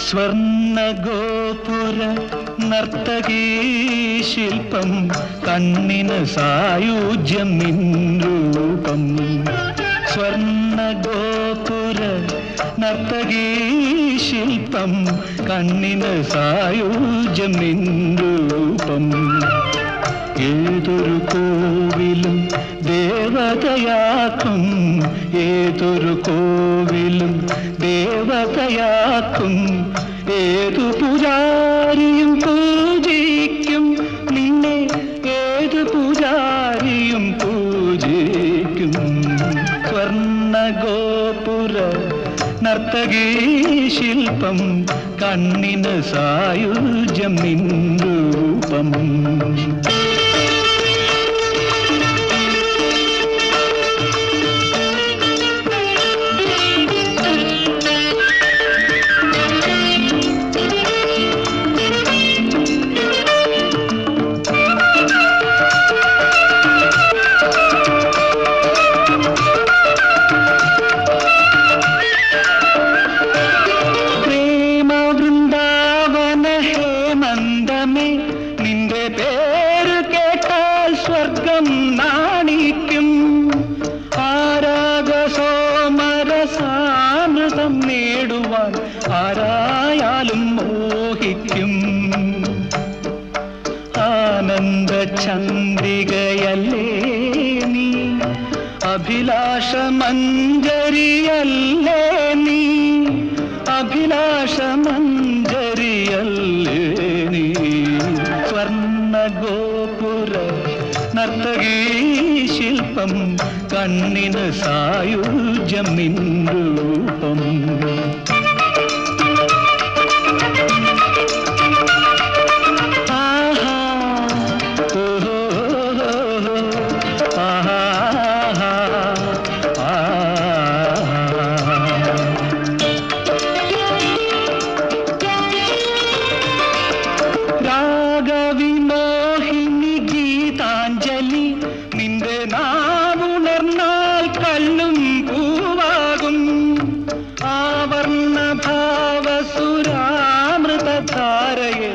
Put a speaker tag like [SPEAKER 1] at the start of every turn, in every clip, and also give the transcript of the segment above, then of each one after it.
[SPEAKER 1] സ്വർണഗോപുര നർത്തകീ ശില്പം കണ്ണിന് സായുജ്യം നിൻ രൂപം. സ്വർണഗോപുര നർത്തകീ ശില്പം കണ്ണിന് സായുജ്യം നിൻ രൂപം. ഏതൊരു കോവിലും ദേവതയാക്കും, ഏതൊരു കോവിലും ദേവതയാക്കും. ഏതു പൂജാരിയും പൂജിക്കും നിന്നെ, ഏതു പൂജാരിയും പൂജിക്കും. സ്വർണഗോപുര നർത്തകീ ശില്പം കണ്ണിന് സായുജ്യം നിൻ രൂപം. നിന്റെ പേര് കേട്ടാൽ സ്വർഗം നാണിക്കും. ആരാഗസോമരസാമൃതം നേടുവാൻ ആരായാലും മോഹിക്കും. ആനന്ദ ചന്ദ്രികയല്ലേ നീ, അഭിലാഷമഞ്ജരിയല്ലേ നീ, അഭിലാഷമഞ്ജരിയല്ലേ നീ. സ്വർണഗോപുര നർത്തകീ ശില്പം കണ്ണിന് സായുജ്യം നിൻ രൂപം. രാഗവിമോഹിനി ഗീതാഞ്ജലി നിന്റെ നാവുണർന്നാൽ കല്ലും പൂവാകും. ആവർണഭാവസുരാമൃതധാരയെ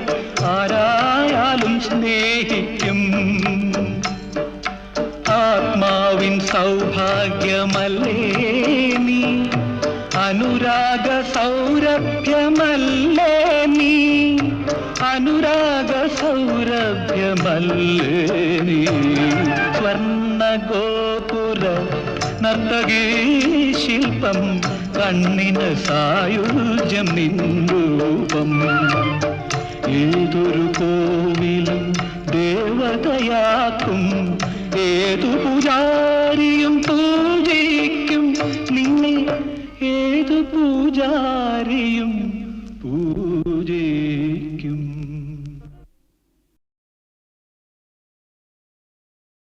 [SPEAKER 1] ആരായാലും സ്നേഹിക്കും. ആത്മാവിൻ സൗഭാഗ്യമല്ലേ നീ, അനുരാഗ സൗരഭ്യമല്ലേ നീ, അനുരാഗ സൗരഭ്യമല്ലേ നീ. സ്വർണഗോപുര നർത്തകീ ശില്പം കണ്ണിന് സായുജ്യം നിൻ രൂപം. ഏതൊരു കോവിലും ദേവതയാക്കും, ഏതു പൂജാരിയും പൂജിക്കും നിന്നെ, ഏതു പൂജാരിയും പൂജിക്കും.